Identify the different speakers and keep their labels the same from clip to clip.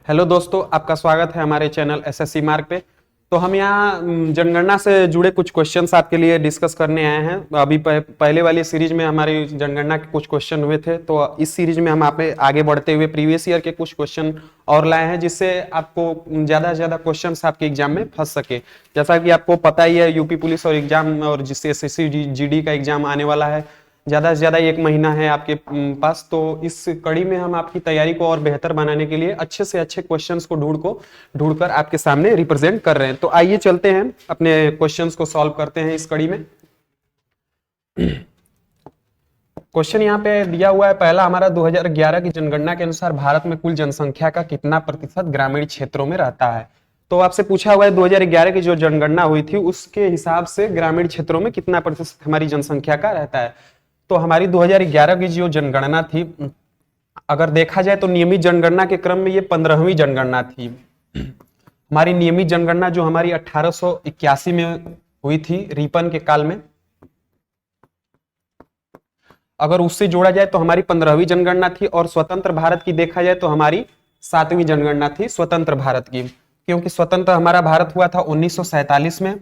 Speaker 1: Hello दोस्तों, आपका स्वागत है हमारे चैनल एसएससी मार्क पे। तो हम यहाँ जनगणना से जुड़े कुछ क्वेश्चंस आपके लिए डिस्कस करने आए हैं। अभी पहले वाली सीरीज में हमारी जनगणना के कुछ क्वेश्चन हुए थे, तो इस सीरीज में हम आप आगे बढ़ते हुए प्रीवियस ईयर के कुछ क्वेश्चन और लाए हैं, जिससे आपको ज्यादा से ज्यादा क्वेश्चन आपके एग्जाम में फंस सके। जैसा कि आपको पता ही है, यूपी पुलिस और एग्जाम और जिससे एसएससी जीडी का एग्जाम आने वाला है, ज्यादा से ज्यादा 1 महीना है आपके पास। तो इस कड़ी में हम आपकी तैयारी को और बेहतर बनाने के लिए अच्छे से अच्छे क्वेश्चंस को ढूंढकर आपके सामने रिप्रेजेंट कर रहे हैं। तो आइए चलते हैं, अपने क्वेश्चंस को सॉल्व करते हैं इस कड़ी में। क्वेश्चन यहाँ पे दिया हुआ है, पहला हमारा 2011 की जनगणना के अनुसार भारत में कुल जनसंख्या का कितना प्रतिशत ग्रामीण क्षेत्रों में रहता है। तो आपसे पूछा हुआ है 2011 की जो जनगणना हुई थी उसके हिसाब से ग्रामीण क्षेत्रों में कितना प्रतिशत हमारी जनसंख्या का रहता है। तो हमारी 2011 की जो जनगणना थी, अगर देखा जाए तो नियमित जनगणना के क्रम में ये 15वीं जनगणना थी। हमारी नियमित जनगणना जो हमारी 1881 में हुई थी, रिपन के काल में, अगर उससे जोड़ा जाए तो हमारी 15वीं जनगणना थी। और स्वतंत्र भारत की देखा जाए तो हमारी 7वीं जनगणना थी स्वतंत्र भारत की, क्योंकि स्वतंत्र हमारा भारत हुआ था 1947 में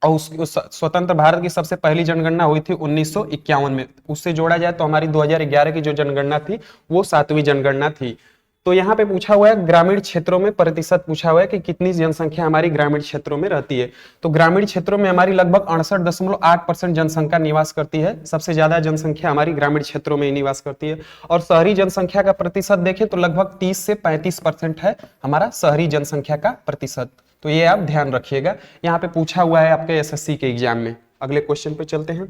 Speaker 1: और उस स्वतंत्र भारत की सबसे पहली जनगणना हुई थी 1951 में। उससे जोड़ा जाए तो हमारी 2011 की जो जनगणना थी वो 7वीं जनगणना थी। तो यहाँ पे पूछा हुआ है ग्रामीण क्षेत्रों में प्रतिशत पूछा हुआ है कि कितनी जनसंख्या हमारी ग्रामीण क्षेत्रों में रहती है। तो ग्रामीण क्षेत्रों में हमारी लगभग 68.8% जनसंख्या निवास करती है। सबसे ज्यादा जनसंख्या हमारी ग्रामीण क्षेत्रों में निवास करती है। और शहरी जनसंख्या का प्रतिशत देखें तो लगभग 30 से 35% है हमारा शहरी जनसंख्या का प्रतिशत। तो ये आप ध्यान रखिएगा, यहाँ पे पूछा हुआ है आपके एसएससी के एग्जाम में। अगले क्वेश्चन पे चलते हैं।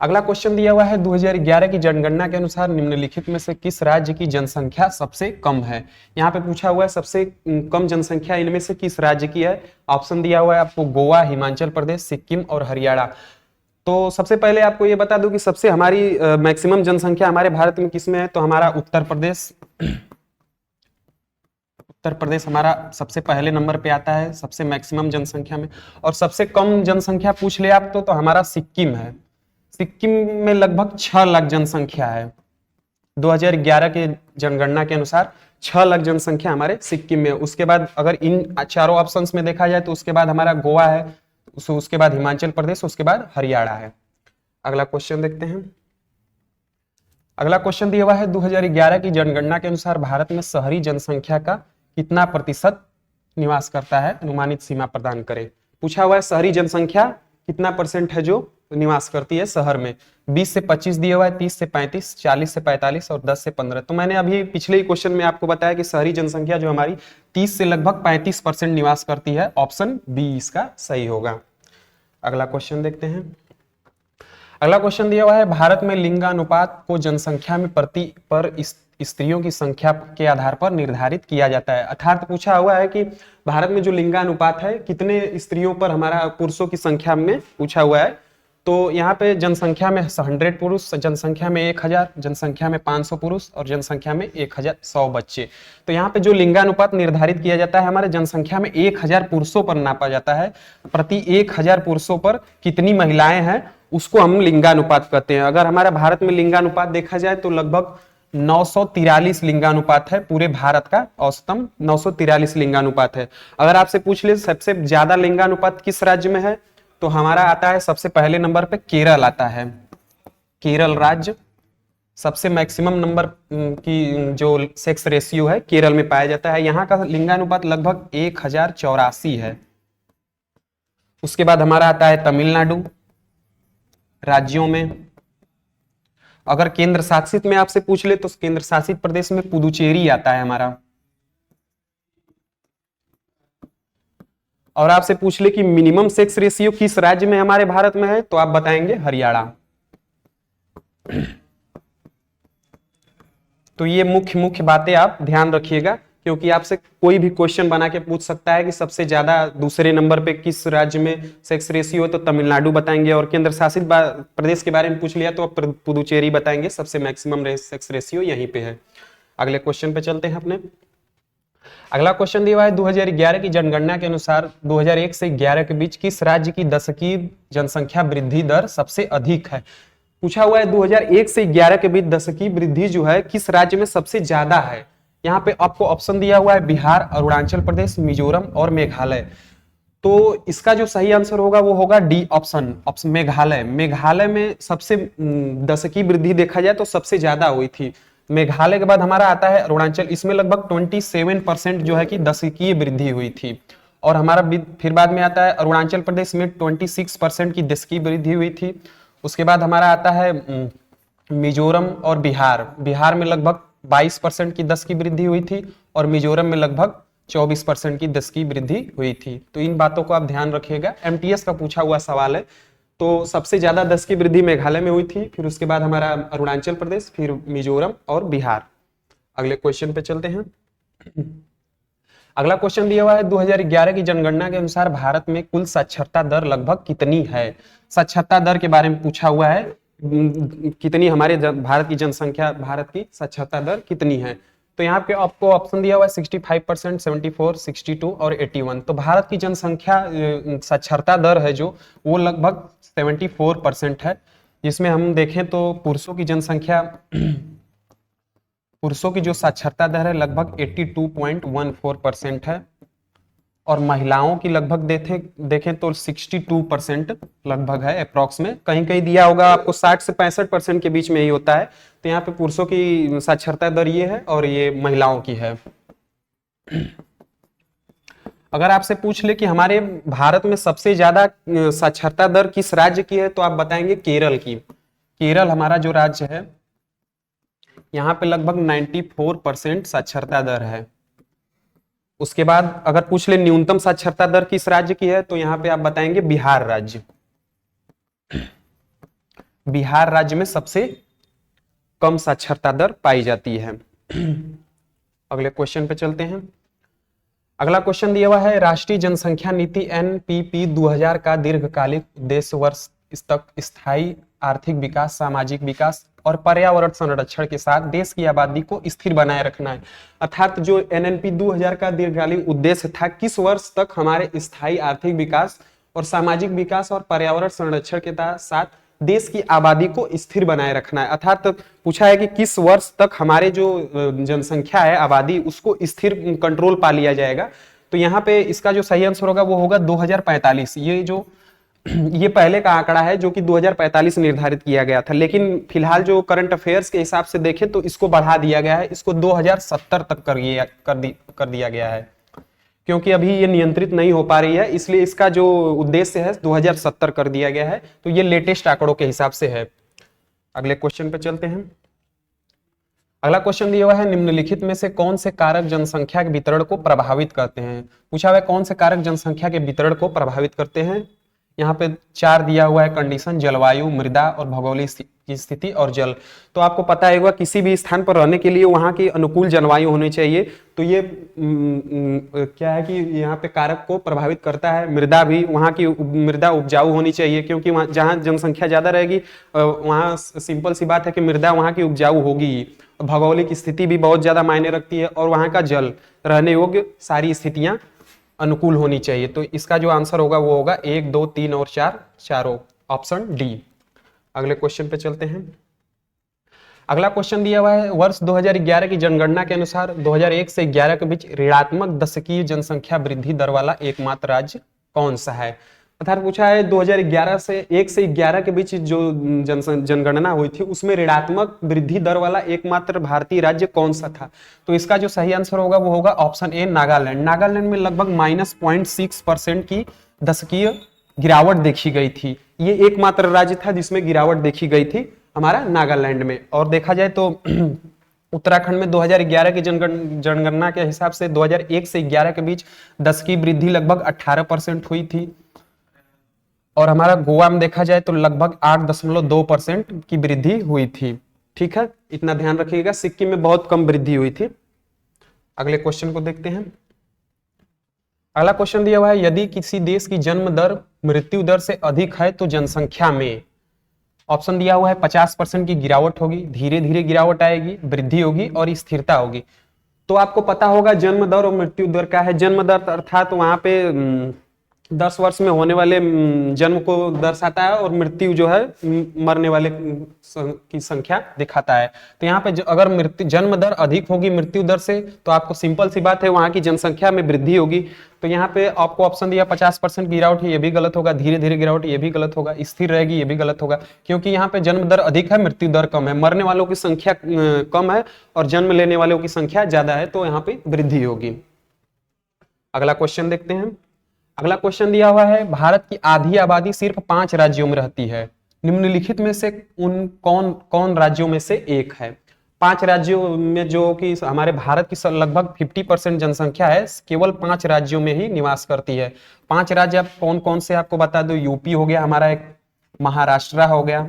Speaker 1: अगला क्वेश्चन दिया हुआ है 2011 की जनगणना के अनुसार निम्नलिखित में से किस राज्य की जनसंख्या सबसे कम है। यहाँ पे पूछा हुआ है सबसे कम जनसंख्या इनमें से किस राज्य की है। ऑप्शन दिया हुआ है आपको गोवा, हिमाचल प्रदेश, सिक्किम और हरियाणा। तो सबसे पहले आपको ये बता दूं कि सबसे हमारी मैक्सिमम जनसंख्या हमारे भारत में किसमें है, तो हमारा उत्तर प्रदेश। उत्तर प्रदेश हमारा सबसे पहले नंबर पे आता है सबसे मैक्सिमम जनसंख्या में। और सबसे कम जनसंख्या पूछ ले आप तो हमारा सिक्किम है। सिक्किम में लगभग 6 लाख जनसंख्या है। 2011 के जनगणना के अनुसार 6 लाख जनसंख्या हमारे सिक्किम में। उसके बाद अगर इन चारों ऑप्शंस में देखा जाए तो उसके बाद हमारा गोवा है, उसके बाद हिमाचल प्रदेश, उसके बाद हरियाणा है। अगला क्वेश्चन देखते हैं। अगला क्वेश्चन दिया हुआ है 2011 की जनगणना के अनुसार भारत में शहरी जनसंख्या का कितना प्रतिशत निवास करता है, अनुमानित सीमा प्रदान करें। पूछा हुआ है शहरी जनसंख्या कितना परसेंट है जो निवास करती है शहर में। 20 से 25 दिया हुआ है, 30 से 35, 40 से 45 और 10 से 15। तो मैंने अभी पिछले ही क्वेश्चन में आपको बताया कि शहरी जनसंख्या जो हमारी 30 से लगभग 35% निवास करती है। ऑप्शन बी इसका सही होगा। अगला क्वेश्चन देखते हैं। अगला क्वेश्चन दिया हुआ है भारत में लिंगानुपात को जनसंख्या में पर स्त्रियों की संख्या के आधार पर निर्धारित किया जाता है। अर्थात पूछा हुआ है कि भारत में जो लिंगानुपात है कितने स्त्रियों पर हमारा पुरुषों की संख्या में पूछा हुआ है। तो यहाँ पे जनसंख्या में 100 पुरुष, जनसंख्या में 1000, जनसंख्या में 500 पुरुष और जनसंख्या में 1100 बच्चे। तो यहाँ पे जो लिंगानुपात निर्धारित किया जाता है हमारे जनसंख्या में 1000 पुरुषों पर नापा जाता है। प्रति 1000 पुरुषों पर कितनी महिलाएं हैं उसको हम लिंगानुपात कहते हैं। अगर हमारा भारत में लिंगानुपात देखा जाए तो लगभग 943 लिंगानुपात है। पूरे भारत का औसतम 943 लिंगानुपात है। अगर आपसे पूछ ले सबसे ज्यादा लिंगानुपात किस राज्य में है, तो हमारा आता है सबसे पहले नंबर पे केरल आता है। केरल राज्य सबसे मैक्सिमम नंबर की जो सेक्स रेशियो है केरल में पाया जाता है। यहाँ का लिंगानुपात लगभग 1084 है। उसके बाद हमारा आता है तमिलनाडु। राज्यों में अगर केंद्र शासित में आपसे पूछ ले तो केंद्र शासित प्रदेश में पुदुचेरी आता है हमारा। और आपसे पूछ ले कि मिनिमम सेक्स रेशियो किस राज्य में हमारे भारत में है, तो आप बताएंगे हरियाणा। तो ये मुख्य बातें आप ध्यान रखिएगा, क्योंकि आपसे कोई भी क्वेश्चन बना के पूछ सकता है कि सबसे ज्यादा दूसरे नंबर पे किस राज्य में सेक्स रेशियो है, तो तमिलनाडु बताएंगे। और केंद्र शासित प्रदेश के बारे में पूछ लिया तो आप पुदुचेरी बताएंगे। सबसे मैक्सिमम सेक्स रेशियो यहीं पे है। अगले क्वेश्चन पे चलते हैं अपने। अगला क्वेश्चन दिया हुआ है 2011 की जनगणना के अनुसार 2001 से 11 के बीच किस राज्य की दशकीय जनसंख्या वृद्धि दर सबसे अधिक है। पूछा हुआ है 2001 से 11 के बीच दशकीय वृद्धि जो है किस राज्य में सबसे ज्यादा है। यहाँ पे आपको ऑप्शन दिया हुआ है बिहार, अरुणाचल प्रदेश, मिजोरम और मेघालय। तो इसका जो सही आंसर होगा वो होगा D option, option Meghalaya. Meghalaya में सबसे दशकीय वृद्धि देखा जाए तो सबसे ज्यादा हुई थी। मेघालय के बाद हमारा आता है अरुणाचल, इसमें लगभग 27% जो है कि दशकीय वृद्धि हुई थी। और हमारा फिर बाद में आता है अरुणाचल प्रदेश में 26% की दशकीय वृद्धि हुई थी। उसके बाद हमारा आता है मिजोरम और बिहार। बिहार में लगभग 22% की 10 की वृद्धि हुई थी और मिजोरम में लगभग 24% की 10 की वृद्धि हुई थी। तो इन बातों को आप ध्यान रखिएगा, एमटीएस का पूछा हुआ सवाल है। तो सबसे ज्यादा 10 की वृद्धि मेघालय में हुई थी, फिर उसके बाद हमारा अरुणाचल प्रदेश, फिर मिजोरम और बिहार। अगले क्वेश्चन पे चलते हैं। अगला क्वेश्चन दिया हुआ है 2011 की जनगणना के अनुसार भारत में कुल साक्षरता दर लगभग कितनी है। साक्षरता दर के बारे में पूछा हुआ है, कितनी हमारे भारत की जनसंख्या, भारत की साक्षरता दर कितनी है। तो यहाँ पे आपको ऑप्शन दिया हुआ है 65%, 74, 62 और 81। तो भारत की जनसंख्या साक्षरता दर है जो वो लगभग 74% है। जिसमें हम देखें तो पुरुषों की जनसंख्या, पुरुषों की जो साक्षरता दर है लगभग 82.14% है और महिलाओं की लगभग देखें तो 62% लगभग है अप्रॉक्स में। कहीं कहीं दिया होगा आपको 60 से 65% के बीच में ही होता है। तो यहाँ पे पुरुषों की साक्षरता दर ये है और ये महिलाओं की है। अगर आपसे पूछ ले कि हमारे भारत में सबसे ज्यादा साक्षरता दर किस राज्य की है तो आप बताएंगे केरल की। केरल हमारा जो राज्य है यहाँ पे लगभग 94% साक्षरता दर है। उसके बाद अगर पूछ ले न्यूनतम साक्षरता दर किस राज्य की है तो यहाँ पे आप बताएंगे बिहार राज्य। बिहार राज्य में सबसे कम साक्षरता दर पाई जाती है। अगले क्वेश्चन पे चलते हैं। अगला क्वेश्चन दिया हुआ है राष्ट्रीय जनसंख्या नीति एनपीपी 2000 का दीर्घकालिक उद्देश्य वर्ष तक स्थायी आर्थिक विकास, सामाजिक विकास और पर्यावरण संरक्षण के साथ देश की आबादी को स्थिर बनाए रखना है। अर्थात जो एनएनपी 2000 का दीर्घकालिक उद्देश्य था, किस वर्ष तक हमारे स्थायी आर्थिक विकास और सामाजिक विकास और पर्यावरण संरक्षण के साथ देश की आबादी को स्थिर बनाए रखना है। अर्थात पूछा है कि किस वर्ष तक हमारे जो जनसंख्या है, आबादी, उसको स्थिर कंट्रोल पा लिया जाएगा। तो यहाँ पे इसका जो सही आंसर होगा वो होगा 2045। ये पहले का आंकड़ा है जो कि 2045 निर्धारित किया गया था, लेकिन फिलहाल जो करंट अफेयर्स के हिसाब से देखें तो इसको बढ़ा दिया गया है, इसको 2070 तक कर दिया गया है, क्योंकि अभी ये नियंत्रित नहीं हो पा रही है, इसलिए इसका जो उद्देश्य है 2070 कर दिया गया है। तो ये लेटेस्ट आंकड़ों के हिसाब से है। अगले क्वेश्चन पे चलते हैं। अगला क्वेश्चन दिया हुआ है निम्नलिखित में से कौन से कारक जनसंख्या के वितरण को प्रभावित करते हैं। पूछा हुआ है कौन से कारक जनसंख्या के वितरण को प्रभावित करते हैं। यहाँ पे 4 दिया हुआ है कंडीशन, जलवायु, मृदा और भौगोलिक की स्थिति और जल। तो आपको पता होगा किसी भी स्थान पर रहने के लिए वहां की अनुकूल जलवायु होनी चाहिए। तो ये क्या है कि यहाँ पे कारक को प्रभावित करता है। मृदा भी, वहां की मृदा उपजाऊ होनी चाहिए, क्योंकि वहां जहां जनसंख्या ज्यादा रहेगी वहां सिंपल सी बात है कि मृदा वहां की उपजाऊ होगी। भौगोलिक स्थिति भी बहुत ज्यादा मायने रखती है और वहां का जल, रहने योग्य सारी स्थितियां अनुकूल होनी चाहिए। तो इसका जो आंसर होगा वो होगा 1, 2, 3 और 4, चारों, ऑप्शन डी। अगले क्वेश्चन पे चलते हैं। अगला क्वेश्चन दिया हुआ है वर्ष 2011 की जनगणना के अनुसार 2001 से 11 के बीच ऋणात्मक दशकीय जनसंख्या वृद्धि दर वाला एकमात्र राज्य कौन सा है। अर्थात पूछा है 2011 से 1 से 11 के बीच जो जनगणना हुई थी उसमें ऋणात्मक वृद्धि दर वाला एकमात्र भारतीय राज्य कौन सा था। तो इसका जो सही आंसर होगा वो होगा ऑप्शन ए, नागालैंड। नागालैंड में लगभग -0.6% की दशकीय गिरावट देखी गई थी। ये एकमात्र राज्य था जिसमें गिरावट देखी गई थी, हमारा नागालैंड में। और देखा जाए तो उत्तराखंड में 2011 की जनगणना के हिसाब से 2001 से 11 के बीच 10 की वृद्धि लगभग 18% हुई थी। और हमारा गोवा में देखा जाए तो लगभग 8.2% की वृद्धि हुई थी। ठीक है, इतना ध्यान रखिएगा। सिक्किम में बहुत कम वृद्धि हुई थी। अगले क्वेश्चन को देखते हैं। अगला क्वेश्चन दिया हुआ है यदि किसी देश की जन्म दर मृत्यु दर से अधिक है तो जनसंख्या में, ऑप्शन दिया हुआ है 50% की गिरावट होगी, धीरे धीरे गिरावट आएगी, वृद्धि होगी और स्थिरता होगी। तो आपको पता होगा जन्म दर और मृत्यु दर क्या है। जन्म दर अर्थात वहां पे 10 वर्ष में होने वाले जन्म को दर्शाता है और मृत्यु जो है मरने वाले की संख्या दिखाता है। तो यहाँ पे अगर मृत्यु जन्म दर अधिक होगी मृत्यु दर से तो आपको सिंपल सी बात है वहां की जनसंख्या में वृद्धि होगी। तो यहाँ पे आपको ऑप्शन दिया 50% गिरावट है, ये भी गलत होगा। धीरे धीरे गिरावट, ये भी गलत होगा। स्थिर रहेगी, ये भी गलत होगा, क्योंकि यहाँ पे जन्म दर अधिक है मृत्यु दर कम है। मरने वालों की संख्या कम है और जन्म लेने वालों की संख्या ज्यादा है, तो यहाँ पे वृद्धि होगी। अगला क्वेश्चन देखते हैं। अगला क्वेश्चन दिया हुआ है, भारत की आधी आबादी सिर्फ 5 राज्यों में रहती है, निम्नलिखित में से उन कौन कौन राज्यों में से एक है। 5 राज्यों में जो कि हमारे भारत की लगभग 50% जनसंख्या है, केवल 5 राज्यों में ही निवास करती है। 5 राज्य आप कौन कौन से आपको बता दो। यूपी हो गया हमारा, एक महाराष्ट्र हो गया,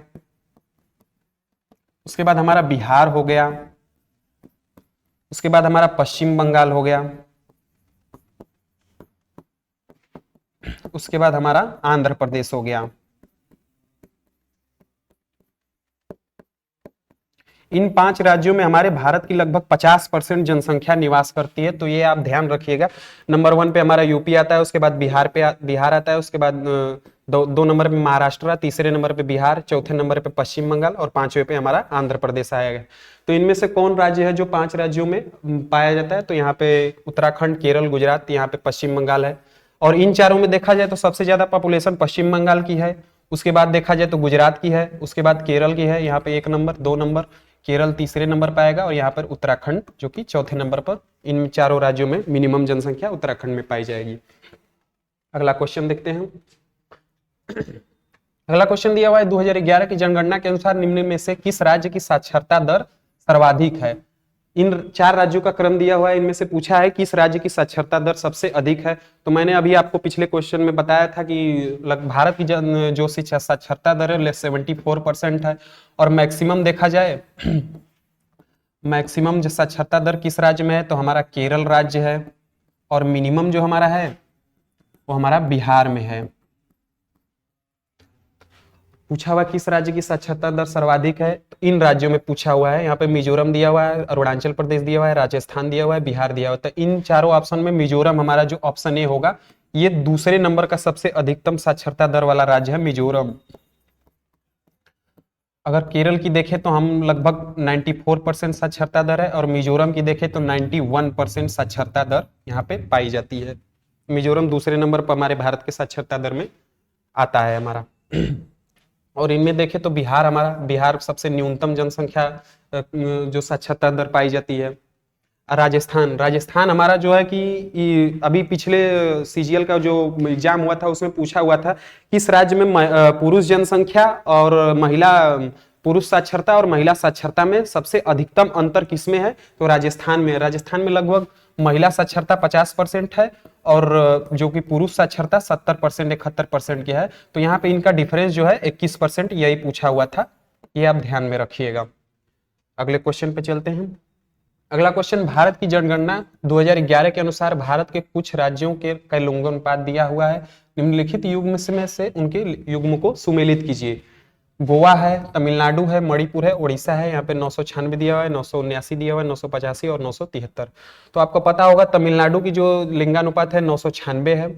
Speaker 1: उसके बाद हमारा बिहार हो गया, उसके बाद हमारा पश्चिम बंगाल हो गया, उसके बाद हमारा आंध्र प्रदेश हो गया। इन 5 राज्यों में हमारे भारत की लगभग 50% जनसंख्या निवास करती है, तो ये आप ध्यान रखिएगा। नंबर 1 पे हमारा यूपी आता है, उसके बाद बिहार आता है, उसके बाद दो नंबर पे महाराष्ट्र, तीसरे नंबर पे बिहार, चौथे नंबर पे पश्चिम बंगाल और 5वें पे हमारा आंध्र प्रदेश आएगा। तो इनमें से कौन राज्य है जो 5 राज्यों में पाया जाता है। तो यहाँ पे उत्तराखंड, केरल, गुजरात, यहाँ पे पश्चिम बंगाल है। और इन चारों में देखा जाए तो सबसे ज्यादा पॉपुलेशन पश्चिम बंगाल की है, उसके बाद देखा जाए तो गुजरात की है, उसके बाद केरल की है, यहाँ पे 1 नंबर 2 नंबर, केरल तीसरे नंबर पर आएगा और यहाँ पर उत्तराखंड जो कि चौथे नंबर पर। इन चारों राज्यों में मिनिमम जनसंख्या उत्तराखंड में पाई जाएगी। अगला क्वेश्चन देखते हैं। अगला क्वेश्चन दिया हुआ है, 2011 की जनगणना के अनुसार निम्न में से किस राज्य की साक्षरता दर सर्वाधिक है। इन 4 राज्यों का क्रम दिया हुआ है, इनमें से पूछा है किस राज्य की साक्षरता दर सबसे अधिक है। तो मैंने अभी आपको पिछले क्वेश्चन में बताया था कि भारत की जो शिक्षा साक्षरता दर है 74% है। और मैक्सिमम देखा जाए मैक्सिमम जो साक्षरता दर किस राज्य में है तो हमारा केरल राज्य है, और मिनिमम जो हमारा है वो हमारा बिहार में है। पूछा हुआ किस राज्य की साक्षरता दर सर्वाधिक है, तो इन राज्यों में पूछा हुआ है। यहाँ पे मिजोरम दिया हुआ है, अरुणाचल प्रदेश दिया हुआ है, राजस्थान दिया हुआ है, बिहार दिया हुआ है। तो इन चारों ऑप्शन में मिजोरम हमारा जो ऑप्शन ए होगा, ये दूसरे नंबर का सबसे अधिकतम साक्षरता दर वाला राज्य है मिजोरम। अगर केरल की देखें तो हम लगभग 94% साक्षरता दर है, और मिजोरम की देखें तो 91% साक्षरता दर यहाँ पे पाई जाती है। मिजोरम दूसरे नंबर पर हमारे भारत के साक्षरता दर में आता है हमारा। और इनमें देखें तो बिहार सबसे न्यूनतम जनसंख्या जो साक्षरता दर पाई जाती है। राजस्थान हमारा जो है कि अभी पिछले सीजीएल का जो एग्जाम हुआ था उसमें पूछा हुआ था किस राज्य में पुरुष जनसंख्या और पुरुष साक्षरता और महिला साक्षरता में सबसे अधिकतम अंतर किसमें है। तो राजस्थान में। राजस्थान में लगभग महिला साक्षरता 50% है और जो कि पुरुष साक्षरता 70% 71% की है। तो यहाँ पे इनका डिफरेंस जो है 21%, यही पूछा हुआ था, ये आप ध्यान में रखिएगा। अगले क्वेश्चन पे चलते हैं। अगला क्वेश्चन, भारत की जनगणना 2011 के अनुसार भारत के कुछ राज्यों के लिंगानुपात दिया हुआ है, निम्नलिखित युग्म में से उनके युग्म को सुमेलित कीजिए। गोवा है, तमिलनाडु है, मणिपुर है, उड़ीसा है। यहाँ पे 996 दिया हुआ है, 979 दिया हुआ है, 985 और 973। तो आपको पता होगा तमिलनाडु की जो लिंगानुपात है 996 है,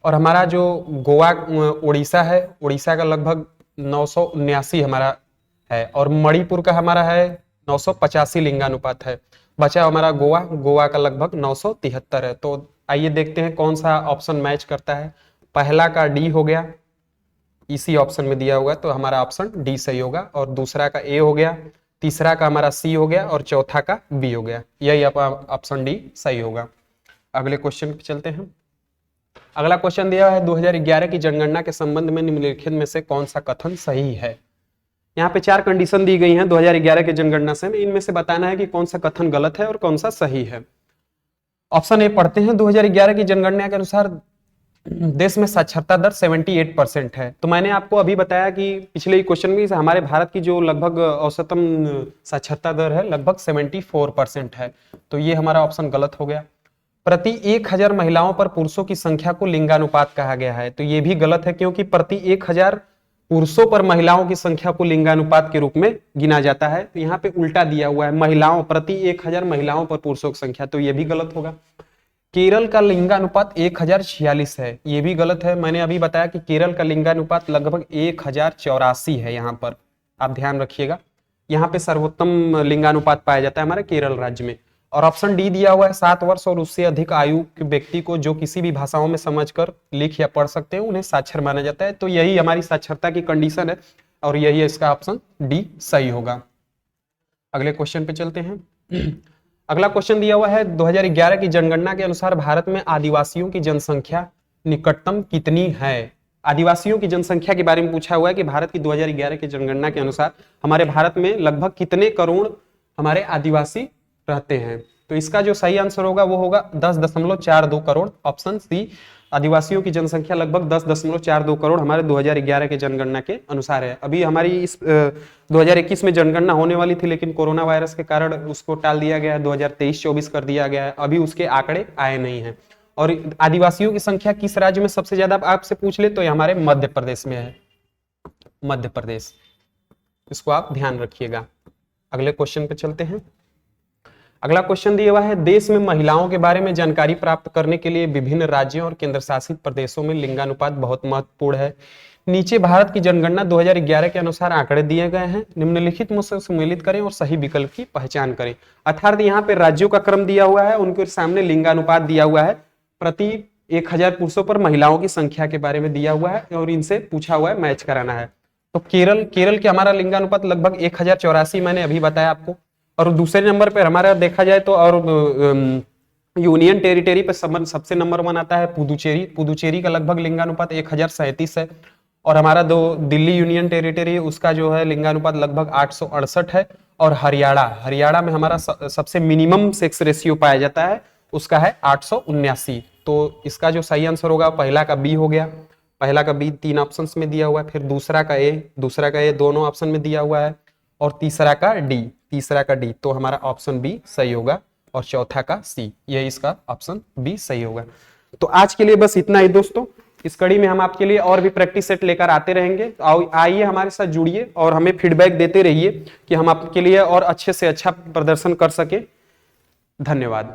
Speaker 1: और हमारा जो गोवा उड़ीसा है, उड़ीसा का लगभग 979 हमारा है, और मणिपुर का हमारा है 985 लिंगानुपात है। बचा हमारा गोवा का लगभग 973 है। तो आइए देखते हैं कौन सा ऑप्शन मैच करता है। पहला का डी हो गया, इसी ऑप्शन में दिया हुआ है, तो हमारा ऑप्शन डी सही होगा, और दूसरा का ए हो गया, तीसरा का हमारा सी हो गया, और चौथा का बी हो गया। यही ऑप्शन डी सही होगा। अगले क्वेश्चन पे चलते हैं। अगला क्वेश्चन दिया है, 2011 की जनगणना के संबंध में निम्नलिखित में से कौन सा कथन सही है। यहाँ पे 4 कंडीशन दी गई हैं 2011 के जनगणना से, इनमें से बताना है कि कौन सा कथन गलत है और कौन सा सही है। ऑप्शन ए पढ़ते हैं, 2011 की जनगणना के अनुसार देश में साक्षरता दर 78% है। तो मैंने आपको अभी बताया कि पिछले क्वेश्चन में हमारे भारत की जो लगभग औसतम साक्षरता दर है लगभग 74% है। तो ये हमारा ऑप्शन गलत हो गया। प्रति 1000 महिलाओं पर पुरुषों की संख्या को लिंगानुपात कहा गया है, तो ये भी गलत है, क्योंकि प्रति 1000 पुरुषों पर महिलाओं की संख्या को लिंगानुपात के रूप में गिना जाता है। तो यहाँ पे उल्टा दिया हुआ है, महिलाओं प्रति 1000 महिलाओं पर पुरुषों की संख्या, तो ये भी गलत होगा। केरल का लिंगानुपात 1046 है, ये भी गलत है। मैंने अभी बताया कि केरल का लिंगानुपात लगभग 1084 है। यहाँ पर आप ध्यान रखिएगा, यहाँ पे सर्वोत्तम लिंगानुपात पाया जाता है हमारे केरल राज्य में। और ऑप्शन डी दिया हुआ है 7 वर्ष और उससे अधिक आयु के व्यक्ति को जो किसी भी भाषाओं में समझकर लिख या पढ़ सकते हैं उन्हें साक्षर माना जाता है। तो यही हमारी साक्षरता की कंडीशन है और यही है इसका ऑप्शन डी सही होगा। अगले क्वेश्चन पे चलते हैं। अगला क्वेश्चन दिया हुआ है 2011 की जनगणना के अनुसार भारत में आदिवासियों की जनसंख्या निकटतम कितनी है। आदिवासियों की जनसंख्या के बारे में पूछा हुआ है कि भारत की 2011 की जनगणना के अनुसार हमारे भारत में लगभग कितने करोड़ हमारे आदिवासी रहते हैं। तो इसका जो सही आंसर होगा वो होगा 10.42 करोड़, ऑप्शन सी। आदिवासियों की जनसंख्या लगभग 10.42 करोड़ हमारे 2011 के जनगणना के अनुसार है। अभी हमारी इस 2021 में जनगणना होने वाली थी, लेकिन कोरोना वायरस के कारण उसको टाल दिया गया है, 2023-24 कर दिया गया है। अभी उसके आंकड़े आए नहीं हैं। और आदिवासियों की संख्या किस राज्य में सबसे ज्यादा आपसे पूछ ले तो ये हमारे मध्य प्रदेश में है, मध्य प्रदेश। इसको आप ध्यान रखिएगा। अगले क्वेश्चन पे चलते हैं। अगला क्वेश्चन दिया हुआ है देश में महिलाओं के बारे में जानकारी प्राप्त करने के लिए विभिन्न राज्यों और केंद्र शासित प्रदेशों में लिंगानुपात बहुत महत्वपूर्ण है। नीचे भारत की जनगणना 2011 के अनुसार आंकड़े दिए गए हैं, निम्नलिखित में से सम्मिलित करें और सही विकल्प की पहचान करें। अर्थात यहाँ पे राज्यों का क्रम दिया हुआ है, उनके सामने लिंगानुपात दिया हुआ है, प्रति 1000 पुरुषों पर महिलाओं की संख्या के बारे में दिया हुआ है और इनसे पूछा हुआ है, मैच कराना है। तो केरल के हमारा लिंगानुपात लगभग 1084 मैंने अभी बताया आपको। और दूसरे नंबर पर हमारा देखा जाए तो और यूनियन टेरिटरी पे सबसे नंबर 1 आता है पुदुचेरी का लगभग लिंगानुपात 1037 है। और हमारा दिल्ली यूनियन टेरिटरी उसका जो है लिंगानुपात लगभग 868 है। और हरियाणा में हमारा सबसे मिनिमम सेक्स रेशियो पाया जाता है, उसका है 879। तो इसका जो सही आंसर होगा पहला का बी हो गया। पहला का बी 3 ऑप्शंस में दिया हुआ है, फिर दूसरा का ए दोनों ऑप्शन में दिया हुआ है, और तीसरा का डी। तो हमारा ऑप्शन बी सही होगा और चौथा का सी, यही इसका ऑप्शन बी सही होगा। तो आज के लिए बस इतना ही दोस्तों। इस कड़ी में हम आपके लिए और भी प्रैक्टिस सेट लेकर आते रहेंगे। आइए हमारे साथ जुड़िए और हमें फीडबैक देते रहिए कि हम आपके लिए और अच्छे से अच्छा प्रदर्शन कर सके। धन्यवाद।